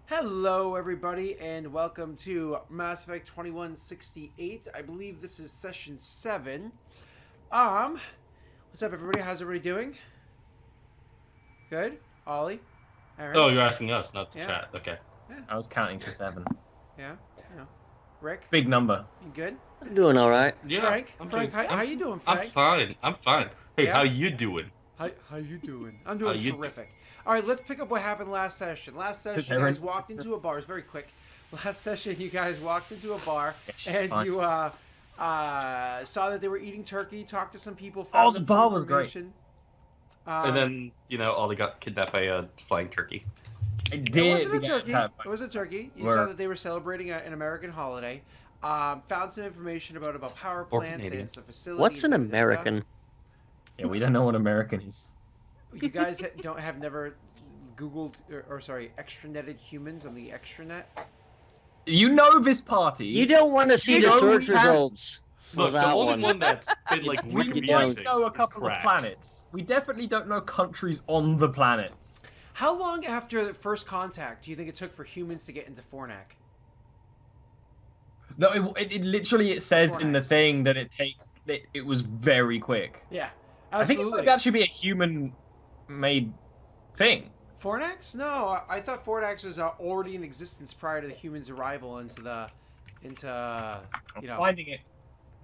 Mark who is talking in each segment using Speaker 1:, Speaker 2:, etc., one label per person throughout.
Speaker 1: Hello, everybody, and welcome to Mass Effect 2168. I believe this is session 7. What's up, everybody? How's everybody doing? Good? Ollie? Aaron?
Speaker 2: Oh, you're asking us, not the
Speaker 1: Yeah?
Speaker 2: chat. Okay.
Speaker 1: Yeah?
Speaker 3: I was counting to 7.
Speaker 1: Yeah? You know. Rick?
Speaker 3: Big number.
Speaker 1: You good?
Speaker 4: I'm doing all right.
Speaker 2: Yeah,
Speaker 1: Frank?
Speaker 2: I'm
Speaker 1: Frank,
Speaker 2: doing.
Speaker 1: how you doing,
Speaker 2: I'm
Speaker 1: Frank?
Speaker 2: fine. I'm fine. Hey,
Speaker 1: Yeah?
Speaker 2: how you doing?
Speaker 1: How you doing? I'm
Speaker 2: How
Speaker 1: doing
Speaker 2: you
Speaker 1: terrific. All right, let's pick up what happened last session. Last session, you guys walked into a bar. It's very quick. Last session, you guys walked into a bar, and
Speaker 3: fine.
Speaker 1: you saw that they were eating turkey, talked to some people,
Speaker 3: Oh,
Speaker 1: found
Speaker 3: the
Speaker 1: out
Speaker 3: bar
Speaker 1: some
Speaker 3: was great.
Speaker 1: information.
Speaker 2: And then Ollie got kidnapped by a flying turkey.
Speaker 1: It wasn't a turkey. It was a turkey. You saw that they were celebrating an American holiday. Found some information about power plants
Speaker 2: Canadian.
Speaker 1: and the facility.
Speaker 4: What's an
Speaker 1: da, da, da, da.
Speaker 4: American?
Speaker 3: Yeah, we don't know what American is.
Speaker 1: You guys have never Googled or sorry, extranetted humans on the extranet?
Speaker 3: You know this party.
Speaker 4: You don't want to see
Speaker 3: You
Speaker 4: the
Speaker 3: know
Speaker 4: search
Speaker 3: we have-
Speaker 4: results for
Speaker 2: Look, the
Speaker 4: that
Speaker 2: only
Speaker 4: one.
Speaker 2: one that's been like
Speaker 3: We
Speaker 2: Wikipedia
Speaker 4: don't
Speaker 3: might
Speaker 2: things
Speaker 3: know a
Speaker 2: is
Speaker 3: couple of
Speaker 2: cracks.
Speaker 3: planets. We definitely don't know countries on the planets.
Speaker 1: How long after the first contact do you think it took for humans to get into Fornac?
Speaker 3: No, it literally it says in the
Speaker 1: Fornax.
Speaker 3: thing that it was very quick.
Speaker 1: Yeah,
Speaker 3: I think it
Speaker 1: absolutely.
Speaker 3: might actually be a human-made thing.
Speaker 1: Fornax? No, I thought Fornax was already in existence prior to the humans' arrival into
Speaker 3: I'm finding it.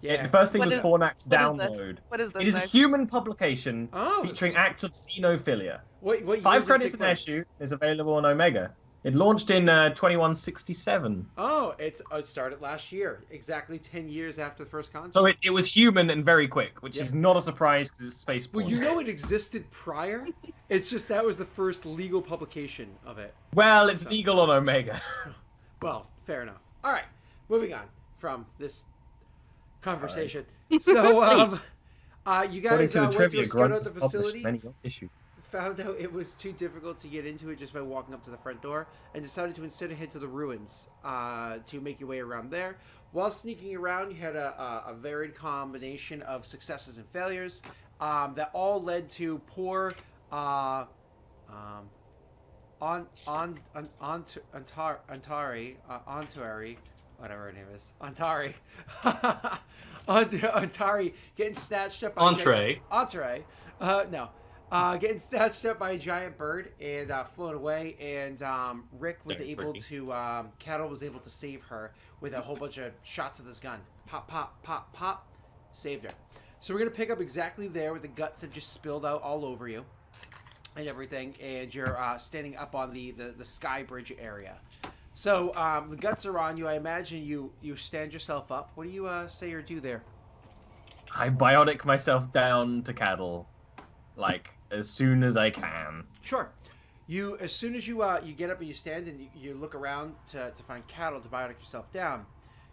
Speaker 1: yeah.
Speaker 3: The first thing
Speaker 5: What
Speaker 3: was
Speaker 5: is-
Speaker 3: Fornax
Speaker 5: What
Speaker 3: download.
Speaker 5: is this? What is this?
Speaker 3: It is a
Speaker 5: next?
Speaker 3: human publication
Speaker 1: Oh.
Speaker 3: featuring acts of xenophilia.
Speaker 1: What year
Speaker 3: 5
Speaker 1: did it
Speaker 3: credits
Speaker 1: take
Speaker 3: an
Speaker 1: place?
Speaker 3: issue is available on Omega. It launched in 2167.
Speaker 1: Oh, it started last year, exactly 10 years after the first contact.
Speaker 3: So it was human and very quick, which
Speaker 1: Yeah.
Speaker 3: is not a surprise because it's space.
Speaker 1: Well, you know it existed prior. It's just that was the first legal publication of it.
Speaker 3: Well, it's
Speaker 1: So-
Speaker 3: legal on Omega.
Speaker 1: Well, fair enough. All right, moving on from this conversation. So, you guys went to scout out the facility, found out it was too difficult to get into it just by walking up to the front door, and decided to instead head to the ruins to make your way around there. While sneaking around, you had a varied combination of successes and failures that all led to poor Antari, whatever her name is, Antari, Antari getting snatched up by getting snatched up by a giant bird and flown away, and Rick was able to, Cattle was able to save her with a whole bunch of shots of this gun. Pop, pop, pop, pop, saved her. So we're gonna pick up exactly there where the guts have just spilled out all over you and everything, and you're standing up on the sky bridge area. So the guts are on you. I imagine you stand yourself up. What do you say or do there?
Speaker 3: I biotic myself down to cattle, like as soon as I can.
Speaker 1: Sure. You as soon as you get up and you stand and you look around to find cattle to biotic yourself down.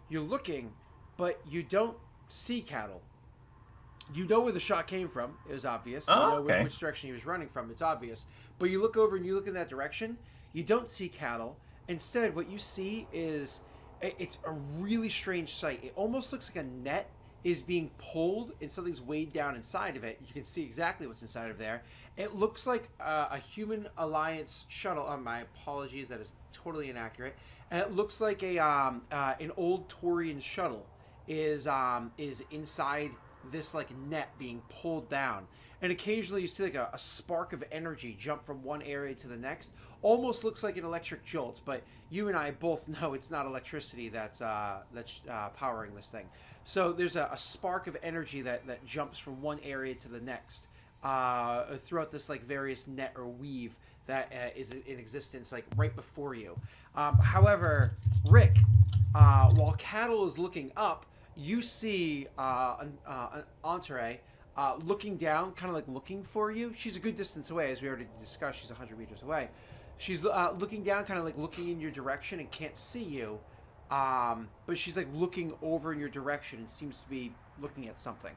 Speaker 1: You're looking, but you don't see cattle. You know where the shot came from. It was obvious. You know
Speaker 3: okay.
Speaker 1: which direction he was running from. It's obvious. But you look over and you look in that direction. You don't see cattle. Instead, what you see is it's a really strange sight. It almost looks like a net is being pulled and something's weighed down inside of it. You can see exactly what's inside of there. It looks like a Human Alliance shuttle. My apologies, that is totally inaccurate. And it looks like an old Taurian shuttle is inside this like net being pulled down, and occasionally you see like a spark of energy jump from one area to the next. Almost looks like an electric jolt, but you and I both know it's not electricity that's powering this thing. So there's a spark of energy that jumps from one area to the next throughout this like various net or weave that is in existence like right before you. However, Rick, while Cattle is looking up, you see Entree looking down, kind of like looking for you. She's a good distance away, as we already discussed. She's 100 meters away. She's looking down, kind of like looking in your direction and can't see you. But she's like looking over in your direction and seems to be looking at something.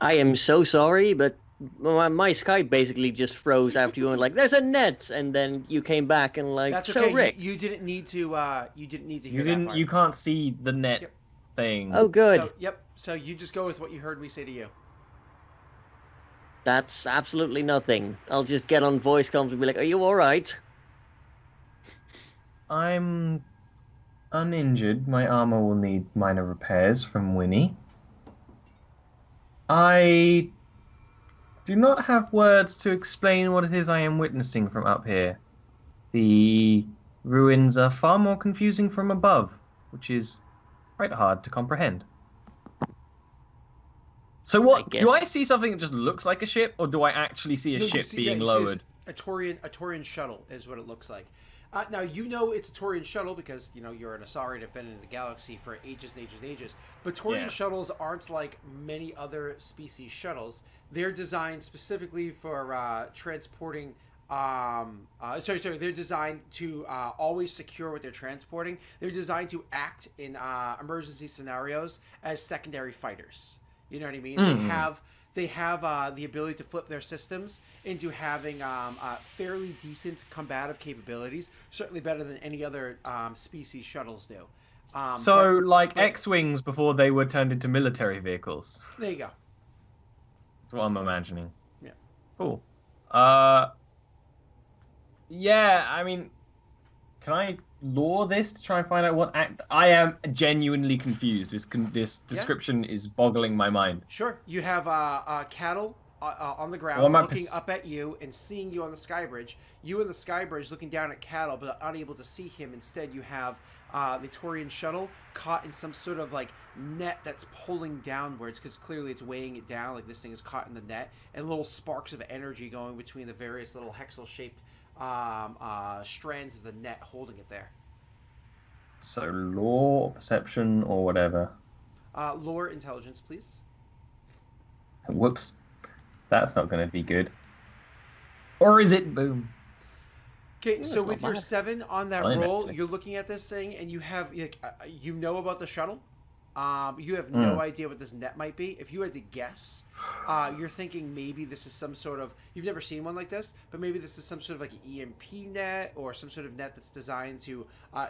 Speaker 4: I am so sorry, but my Skype basically just froze after you went like, "There's a net," and then you came back and like,
Speaker 1: That's
Speaker 4: "So
Speaker 1: okay.
Speaker 4: Rick."
Speaker 1: You didn't need to. You didn't need to hear
Speaker 3: You didn't.
Speaker 1: that part.
Speaker 3: You can't see the net
Speaker 1: Yep.
Speaker 3: thing.
Speaker 4: Oh, good.
Speaker 1: So, yep. So you just go with what you heard me say to you.
Speaker 4: That's absolutely nothing. I'll just get on voice comms and be like, "Are you all right?"
Speaker 3: I'm uninjured. My armor will need minor repairs from Winnie. I do not have words to explain what it is I am witnessing from up here. The ruins are far more confusing from above, which is quite hard to comprehend. So what, do I see something that just looks like a ship, or do I actually see a ship being lowered?
Speaker 1: A Taurian shuttle is what it looks like. Now, you know it's a Taurian shuttle because, you know, you're an Asari and have been in the galaxy for ages and ages and ages. But Taurian shuttles aren't like many other species shuttles. They're designed specifically for transporting... they're designed to always secure what they're transporting. They're designed to act in emergency scenarios as secondary fighters. You know what I mean? They have the ability to flip their systems into having fairly decent combative capabilities, certainly better than any other species shuttles do.
Speaker 3: Like X-Wings before they were turned into military vehicles.
Speaker 1: There you go.
Speaker 3: That's what I'm imagining.
Speaker 1: Yeah.
Speaker 3: Cool. Yeah, I mean, can I lore this to try and find out what act? I am genuinely confused. This description is boggling my mind.
Speaker 1: Sure. You have cattle on the ground looking up at you and seeing you on the sky bridge. You in the sky bridge looking down at cattle but unable to see him. Instead, you have the Taurian shuttle caught in some sort of like net that's pulling downwards because clearly it's weighing it down. Like this thing is caught in the net, and little sparks of energy going between the various little hexal-shaped strands of the net holding it there.
Speaker 3: So lore, perception, or whatever.
Speaker 1: Lore, intelligence, please.
Speaker 3: Whoops. That's not going to be good. Or is it? Boom.
Speaker 1: Okay, so with your 7 on that roll,
Speaker 3: actually.
Speaker 1: you're looking at this thing, and you have, you know about the shuttle. You have no idea what this net might be. If you had to guess, you're thinking maybe this is some sort of... You've never seen one like this, but maybe this is some sort of like an EMP net or some sort of net that's designed to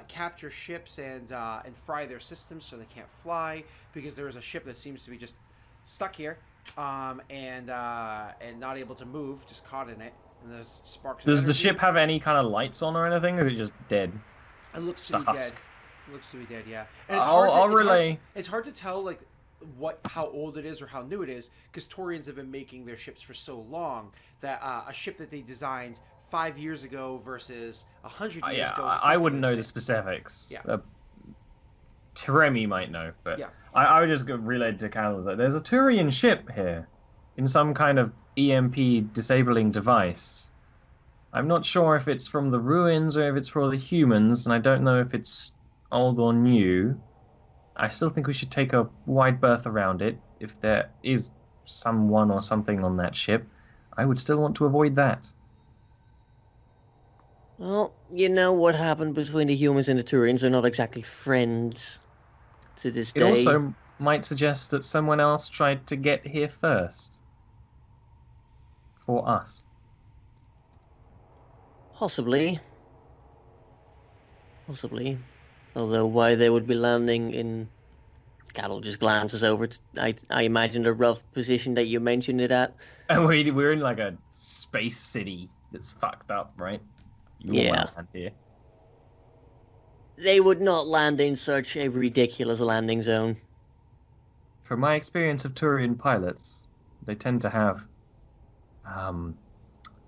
Speaker 1: capture ships and fry their systems so they can't fly because there is a ship that seems to be just stuck here and not able to move, just caught in it. And there's sparks.
Speaker 3: Does the ship have any kind of lights on or anything, or is it just dead?
Speaker 1: It looks to be dead. Looks to be dead, yeah. And it's hard to tell like how old it is or how new it is because Taurians have been making their ships for so long that a ship that they designed 5 years ago versus 100 years ago.
Speaker 3: I wouldn't know the specifics.
Speaker 1: Yeah.
Speaker 3: Teremi might know, but
Speaker 1: yeah.
Speaker 3: I would just go relay to Callum that there's a Turian ship here in some kind of EMP disabling device. I'm not sure if it's from the ruins or if it's for the humans, and I don't know if it's old or new. I still think we should take a wide berth around it. If there is someone or something on that ship, I would still want to avoid that.
Speaker 4: Well, you know what happened between the humans and the Turians. They're not exactly friends to this day.
Speaker 3: It also might suggest that someone else tried to get here first. For us.
Speaker 4: Possibly. Although why they would be landing in... Cattle just glances over. I imagine the rough position that you mentioned it at.
Speaker 3: And we're in like a space city that's fucked up, right?
Speaker 4: Yeah.
Speaker 3: Here.
Speaker 4: They would not land in such a ridiculous landing zone.
Speaker 3: From my experience of Turian pilots, they tend to have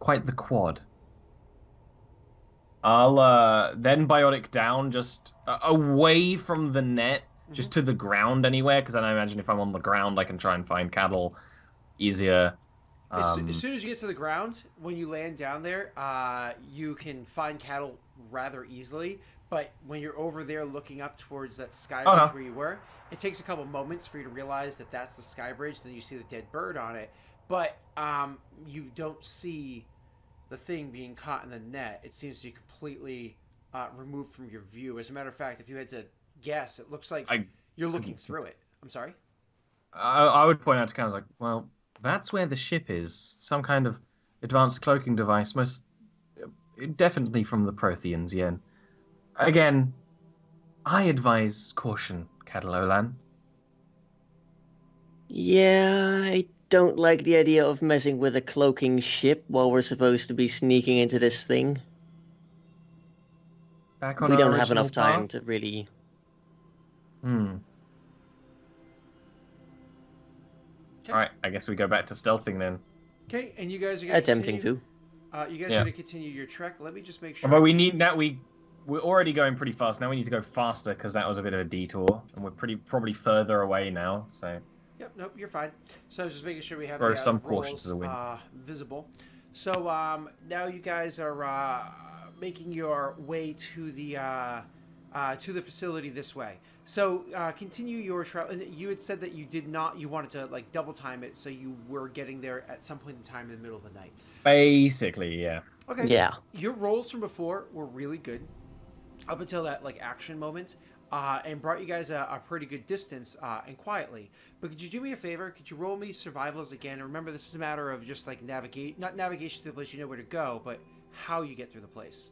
Speaker 3: quite the quad. I'll then biotic down just away from the net, just to the ground anywhere, because then I imagine if I'm on the ground I can try and find cattle easier.
Speaker 1: As soon as you get to the ground, when you land down there, you can find cattle rather easily. But when you're over there looking up towards that sky bridge where you were, it takes a couple moments for you to realize that that's the sky bridge. Then you see the dead bird on it. But you don't see the thing being caught in the net. It seems to be completely removed from your view. As a matter of fact, if you had to guess, it looks like you're looking through it. I'm sorry?
Speaker 3: I would point out to Cam, like, well, that's where the ship is. Some kind of advanced cloaking device, most definitely from the Protheans, yeah. Again, I advise caution, Cadalolan.
Speaker 4: Yeah, I don't like the idea of messing with a cloaking ship while we're supposed to be sneaking into this thing.
Speaker 3: back on
Speaker 4: We
Speaker 3: our
Speaker 4: don't have
Speaker 3: original
Speaker 4: enough time
Speaker 3: path?
Speaker 4: to really.
Speaker 3: Hmm.
Speaker 1: Okay.
Speaker 3: All right, I guess we go back to stealthing then.
Speaker 1: Okay, and you guys are gonna
Speaker 4: Attempting
Speaker 1: continue.
Speaker 4: to.
Speaker 1: You guys
Speaker 3: Yeah.
Speaker 1: are gonna continue your trek. Let me just make sure.
Speaker 3: But we need now we're already going pretty fast. Now we need to go faster because that was a bit of a detour, and we're probably further away now. So
Speaker 1: Yep, nope, you're fine. So I was just making sure we have
Speaker 3: throw
Speaker 1: the
Speaker 3: some caution to
Speaker 1: rolls
Speaker 3: the wind.
Speaker 1: visible. So now you guys are making your way to the facility this way. So continue your travel. You had said that you wanted to like double time it, so you were getting there at some point in time in the middle of the night.
Speaker 3: Basically, yeah.
Speaker 1: Okay.
Speaker 4: Yeah.
Speaker 1: Your rolls from before were really good up until that like action moment, and brought you guys a pretty good distance and quietly. But could you do me a favor? Could you roll me survivals again? And remember, this is a matter of just like not navigation to the place you know where to go, but how you get through the place.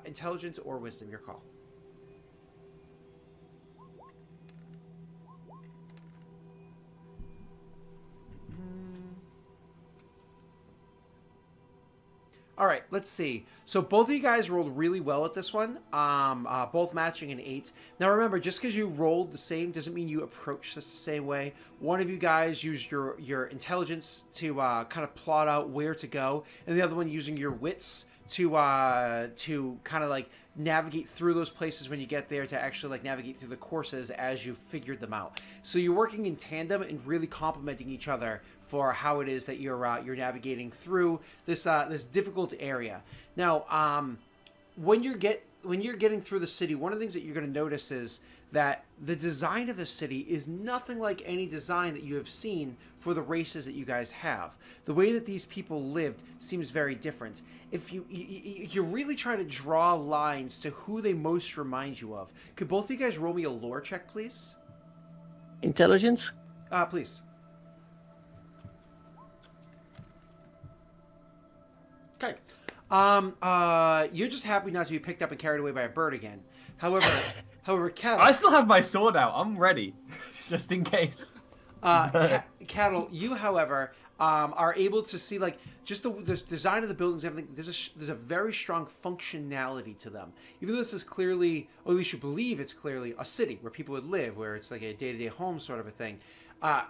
Speaker 1: Intelligence or wisdom, your call. All right, let's see. So both of you guys rolled really well at this one, both matching an 8. Now remember, just because you rolled the same doesn't mean you approach this the same way. One of you guys used your intelligence to kind of plot out where to go, and the other one using your wits to kind of like navigate through those places when you get there, to actually like navigate through the courses as you figured them out. So you're working in tandem and really complementing each other for how it is that you're navigating through this this difficult area. Now, when you're getting through the city, one of the things that you're going to notice is that the design of the city is nothing like any design that you have seen for the races that you guys have. The way that these people lived seems very different. If you really try to draw lines to who they most remind you of, could both of you guys roll me a lore check, please?
Speaker 4: Intelligence?
Speaker 1: Please. Okay. You're just happy not to be picked up and carried away by a bird again. However, Cattle.
Speaker 3: I still have my sword out. I'm ready, just in case.
Speaker 1: Cattle, you, however, are able to see like just the design of the buildings, everything. There's a very strong functionality to them. Even though this is clearly, or at least you believe it's clearly a city where people would live, where it's like a day-to-day home sort of a thing.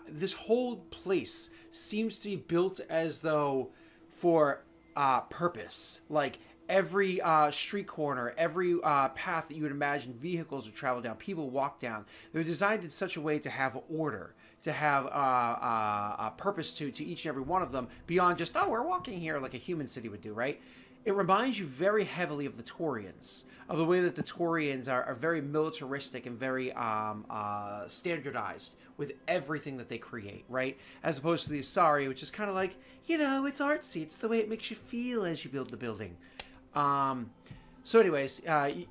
Speaker 1: This whole place seems to be built as though for purpose. Like every street corner, every path that you would imagine vehicles would travel down, people walk down, they're designed in such a way to have order, to have a purpose to each and every one of them, beyond just, oh, we're walking here like a human city would do, right? It reminds you very heavily of the Taurians, of the way that the Taurians are very militaristic and very standardized with everything that they create, right? As opposed to the Asari, which is kind of like, it's artsy. It's the way it makes you feel as you build the building. So anyways,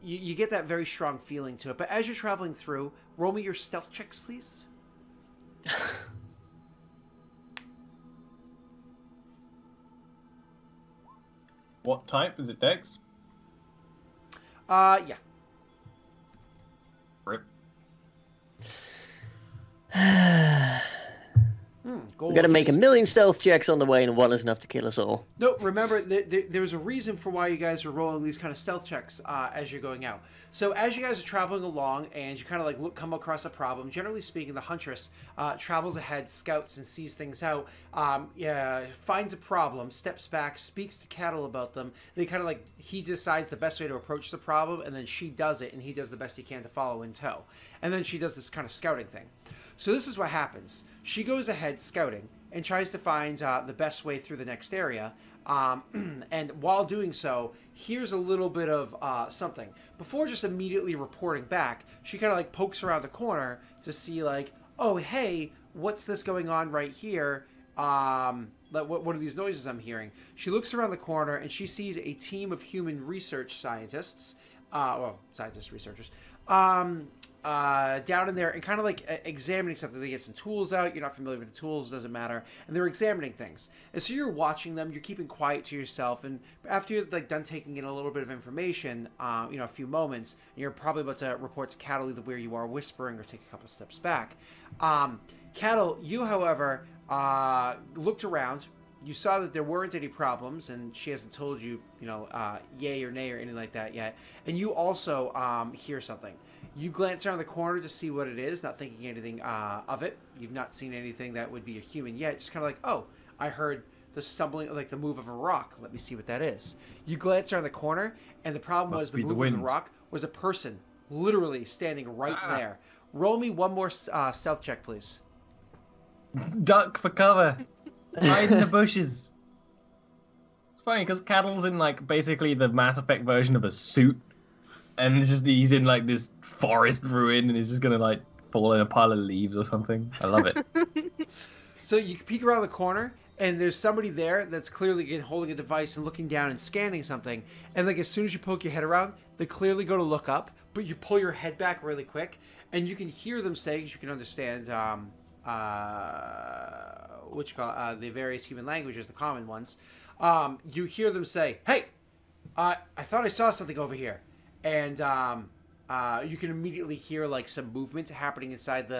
Speaker 1: you get that very strong feeling to it. But as you're traveling through, roll me your stealth checks, please.
Speaker 3: What type? Is it Dex?
Speaker 1: Yeah.
Speaker 3: Rip.
Speaker 4: We gotta make a million stealth checks on the way, and one is enough to kill us all.
Speaker 1: No, remember, there was a reason for why you guys are rolling these kind of stealth checks as you're going out. So as you guys are traveling along and you kind of like come across a problem, generally speaking, the huntress travels ahead, scouts and sees things out, finds a problem, steps back, speaks to Cattle about them. They kind of like, he decides the best way to approach the problem, and then she does it, and he does the best he can to follow in tow. And then she does this kind of scouting thing. So this is what happens. She goes ahead scouting and tries to find the best way through the next area. And while doing so, here's a little bit of something. Before just immediately reporting back, she kind of like pokes around the corner to see like, oh, hey, what's this going on right here? Like, what are these noises I'm hearing? She looks around the corner and she sees a team of human research scientists, researchers, down in there and kind of like examining something. They get some tools out. You're not familiar with the tools, doesn't matter. And they're examining things. And so you're watching them. You're keeping quiet to yourself. And after you're like done taking in a little bit of information, a few moments, and you're probably about to report to Cattle either where you are whispering or take a couple steps back. Cattle, you, however, looked around, you saw that there weren't any problems, and she hasn't told you, yay or nay or anything like that yet. And you also hear something. You glance around the corner to see what it is, not thinking anything of it. You've not seen anything that would be a human yet. Just kind of like, oh, I heard the stumbling, like the move of a rock. Let me see what that is. You glance around the corner, and the problem was the move of the rock was a person literally standing right there. Roll me one more stealth check, please.
Speaker 3: Duck for cover. Hide in the bushes. It's funny because Cattle's in like basically the Mass Effect version of a suit, and it's just he's in like this forest ruin, and he's just gonna like fall in a pile of leaves or something. I love it.
Speaker 1: So you peek around the corner, and there's somebody there that's clearly holding a device and looking down and scanning something. And like as soon as you poke your head around, they clearly go to look up, but you pull your head back really quick, and you can hear them say, because you can understand the various human languages, the common ones. You hear them say, "Hey, I thought I saw something over here," and you can immediately hear like some movement happening inside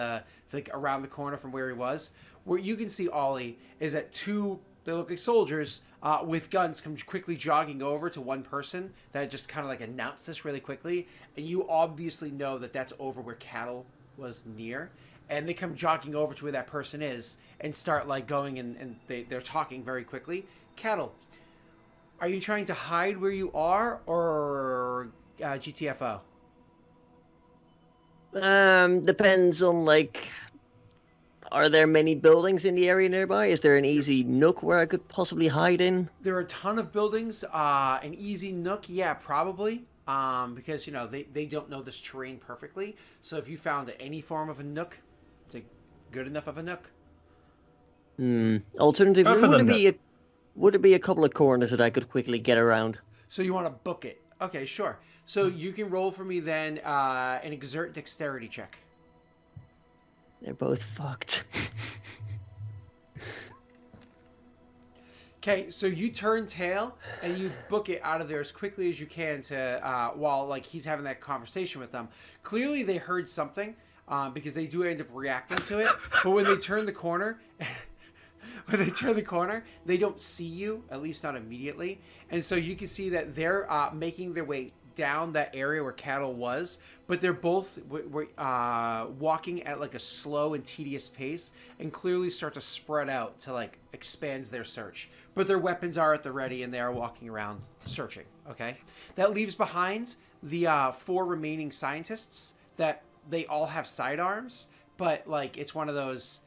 Speaker 1: around the corner from where he was. Where you can see Ollie is that two, they look like soldiers with guns, come quickly jogging over to one person that just kind of like announced this really quickly, and you obviously know that that's over where Cattle was near. And they come jogging over to where that person is and start like going and they're talking very quickly. Cattle, are you trying to hide where you are or GTFO?
Speaker 4: Depends on like, are there many buildings in the area nearby? Is there an easy nook where I could possibly hide in?
Speaker 1: There are a ton of buildings. An easy nook, yeah, probably. Because they don't know this terrain perfectly. So if you found any form of a nook, it's a good enough of a nook.
Speaker 4: Alternatively, would it be a couple of corners that I could quickly get around?
Speaker 1: So you want to book it? Okay, sure. So you can roll for me then an exert dexterity check.
Speaker 4: They're both fucked.
Speaker 1: Okay, so you turn tail and you book it out of there as quickly as you can to while like he's having that conversation with them. Clearly they heard something because they do end up reacting to it. But when they turn the corner, they don't see you, at least not immediately. And so you can see that they're making their way down that area where Cattle was, but they're both walking at like a slow and tedious pace and clearly start to spread out to like expand their search. But their weapons are at the ready and they are walking around searching, okay? That leaves behind the 4 remaining scientists that they all have sidearms, but like it's one of those...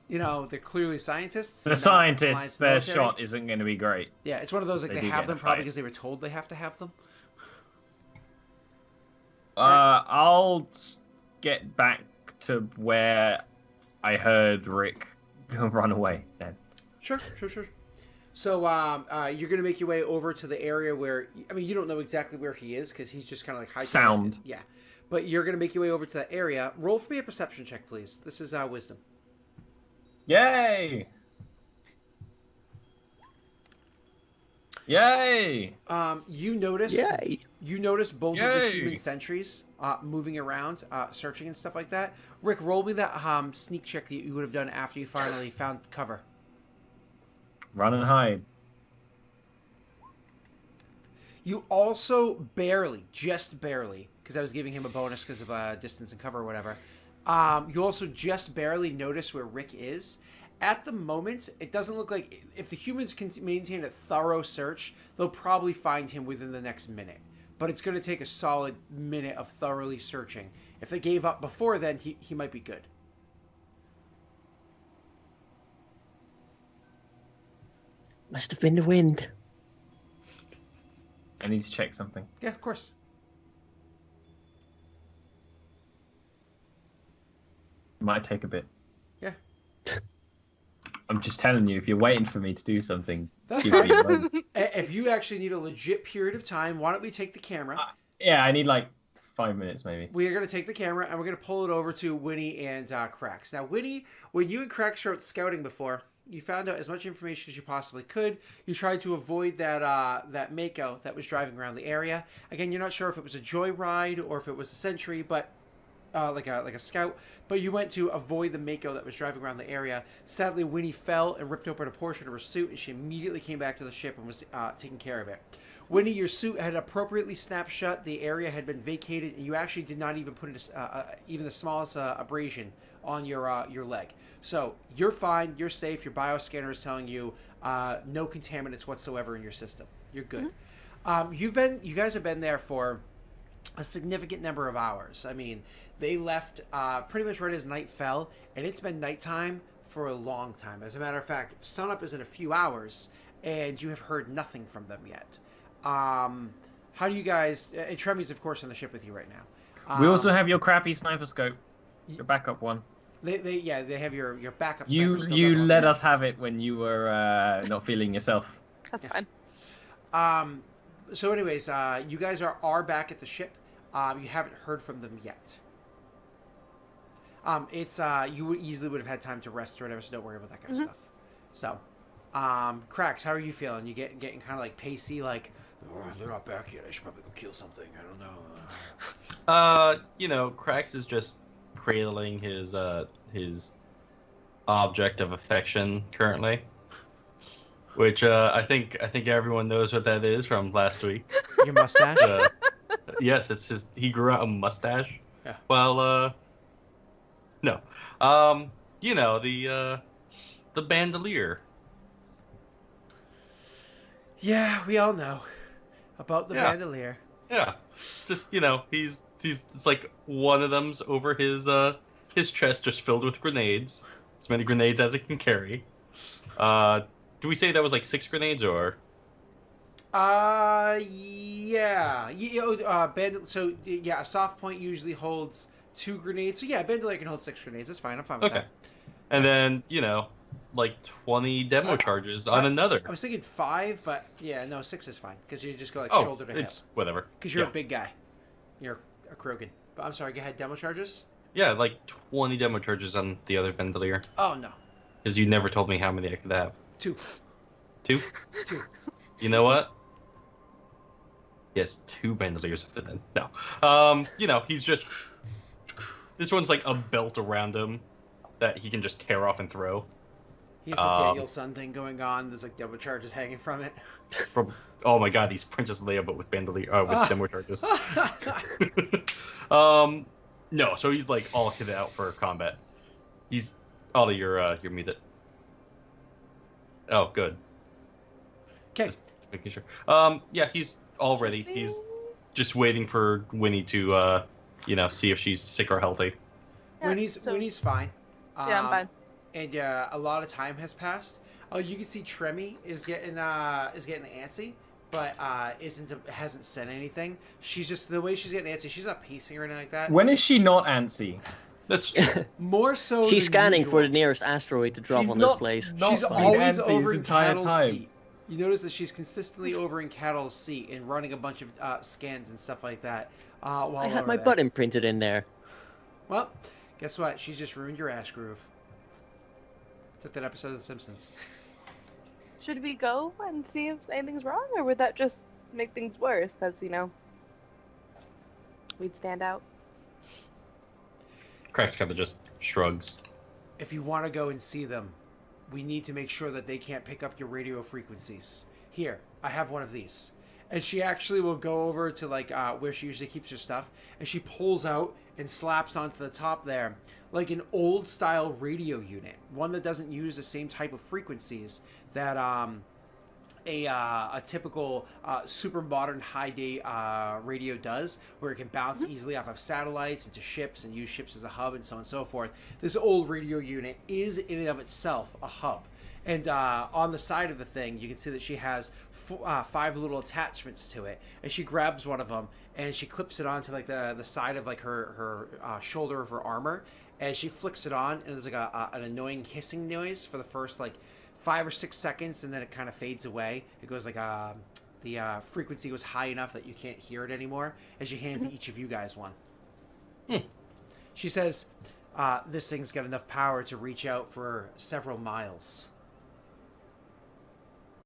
Speaker 1: they're clearly scientists.
Speaker 3: The scientists, their shot isn't going to be great.
Speaker 1: Yeah, it's one of those like they have them probably because they were told they have to have them.
Speaker 3: I'll get back to where I heard Rick run away then.
Speaker 1: Sure. So you're going to make your way over to the area where, you don't know exactly where he is because he's just kind of like high
Speaker 3: sound.
Speaker 1: Yeah, but you're going to make your way over to that area. Roll for me a perception check, please. This is wisdom.
Speaker 3: Yay! Yay!
Speaker 1: You notice both of the human sentries moving around, searching and stuff like that. Rick, roll me that sneak check that you would have done after you finally found cover.
Speaker 3: Run and hide.
Speaker 1: You also just barely, because I was giving him a bonus because of distance and cover or whatever. You also just barely notice where Rick is. At the moment, it doesn't look like... If the humans can maintain a thorough search, they'll probably find him within the next minute. But it's going to take a solid minute of thoroughly searching. If they gave up before then, he might be good.
Speaker 4: Must have been the wind.
Speaker 3: I need to check something.
Speaker 1: Yeah, of course.
Speaker 3: Might take a bit.
Speaker 1: Yeah.
Speaker 3: I'm just telling you, if you're waiting for me to do something,
Speaker 1: that's
Speaker 3: give me a
Speaker 1: fine.
Speaker 3: moment.
Speaker 1: If you actually need a legit period of time, why don't we take the camera?
Speaker 3: Yeah, I need like 5 minutes maybe.
Speaker 1: We are going to take the camera and we're going to pull it over to Winnie and Cracks. Now, Winnie, when you and Cracks were out scouting before, you found out as much information as you possibly could. You tried to avoid that Mako that was driving around the area. Again, you're not sure if it was a joyride or if it was a sentry, but like a scout, but you went to avoid the Mako that was driving around the area. Sadly, Winnie fell and ripped open a portion of her suit, and she immediately came back to the ship and was taking care of it. Winnie, your suit had appropriately snapped shut. The area had been vacated, and you actually did not even put even the smallest abrasion on your leg. So you're fine. You're safe. Your bioscanner is telling you no contaminants whatsoever in your system. You're good. Mm-hmm. You guys have been there for a significant number of hours. I mean, they left pretty much right as night fell, and it's been nighttime for a long time. As a matter of fact, sunup is in a few hours, and you have heard nothing from them yet. How do you guys... And Tremmy's, of course, on the ship with you right now.
Speaker 3: We also have your crappy sniper scope. Your backup one.
Speaker 1: They have your backup
Speaker 3: You
Speaker 1: sniper scope.
Speaker 3: you let us have it when you were not feeling yourself.
Speaker 5: That's fine.
Speaker 1: So anyways, you guys are back at the ship. You haven't heard from them yet. It's you would have had time to rest or whatever, so don't worry about that kind of stuff. So, Cracks, how are you feeling? You getting kind of like pacey, like, oh, they're not back yet. I should probably go kill something. I don't know.
Speaker 2: Cracks is just cradling his object of affection currently, which I think everyone knows what that is from last week.
Speaker 1: Your mustache?
Speaker 2: Yes, it's his. He grew out a mustache.
Speaker 1: Yeah.
Speaker 2: Well, no. The bandolier.
Speaker 1: Yeah, we all know about the bandolier.
Speaker 2: Yeah, just he's it's like one of them's over his chest, just filled with grenades, as many grenades as it can carry. Do we say that was like 6 grenades or?
Speaker 1: Yeah. So a soft point usually holds 2 grenades. So yeah, bandolier can hold 6 grenades. That's fine. I'm fine with that.
Speaker 2: And then like 20 demo charges on another.
Speaker 1: I was thinking 5, but yeah, no, 6 is fine because you just go like shoulder to hip.
Speaker 2: It's whatever.
Speaker 1: Because you're a big guy. You're a Krogan. But I'm sorry. Go ahead. Demo charges.
Speaker 2: Yeah, like 20 demo charges on the other bandolier.
Speaker 1: Oh no.
Speaker 2: Because you never told me how many I could have.
Speaker 1: 2.
Speaker 2: 2?
Speaker 1: 2.
Speaker 2: You know what? Yes, 2 bandoliers fit in. No. He's just... This one's like a belt around him that he can just tear off and throw.
Speaker 1: He has the Daniel-san thing going on. There's like demo charges hanging from it.
Speaker 2: Oh my god, these Princess Leia, but with bandolier, with demo charges. No, so he's like all kitted out for combat. He's all of your muted. Oh, good.
Speaker 1: Okay.
Speaker 2: Making sure. Yeah, he's all ready. He's just waiting for Winnie to, see if she's sick or healthy.
Speaker 1: Yeah, Winnie's fine.
Speaker 5: Yeah, I'm fine.
Speaker 1: And a lot of time has passed. Oh, you can see Tremmy is getting antsy, but hasn't said anything. She's just the way she's getting antsy. She's not pacing or anything like that.
Speaker 3: When is she not antsy?
Speaker 2: That's
Speaker 1: more so.
Speaker 4: She's
Speaker 1: than
Speaker 4: scanning
Speaker 1: usual.
Speaker 4: for the nearest asteroid to drop
Speaker 3: She's
Speaker 4: on
Speaker 3: not-
Speaker 4: this place.
Speaker 3: not
Speaker 1: She's
Speaker 3: been
Speaker 1: always
Speaker 3: antsy
Speaker 1: over
Speaker 3: this
Speaker 1: in
Speaker 3: entire
Speaker 1: Cattle's
Speaker 3: time.
Speaker 1: seat. You notice that she's consistently over in Cattle's seat and running a bunch of scans and stuff like that. While
Speaker 4: I had
Speaker 1: over
Speaker 4: my
Speaker 1: there.
Speaker 4: butt imprinted in there.
Speaker 1: Well, guess what? She's just ruined your ass groove. It's like that episode of The Simpsons.
Speaker 5: Should we go and see if anything's wrong, or would that just make things worse? Because, we'd stand out.
Speaker 2: Cracks kind of just shrugs.
Speaker 1: If you want to go and see them, we need to make sure that they can't pick up your radio frequencies. Here, I have one of these. And she actually will go over to where she usually keeps her stuff, and she pulls out and slaps onto the top there like an old style radio unit, one that doesn't use the same type of frequencies that a typical super modern high day radio does, where it can bounce easily off of satellites into ships and use ships as a hub and so on and so forth. This old radio unit is in and of itself a hub. And on the side of the thing, you can see that she has 5 little attachments to it. And she grabs one of them and she clips it onto the side of her shoulder of her armor. And she flicks it on, and there's an annoying hissing noise for the first 5 or 6 seconds, and then it kind of fades away. It goes the frequency goes high enough that you can't hear it anymore. And she hands each of you guys one. She says, "This thing's got enough power to reach out for several miles."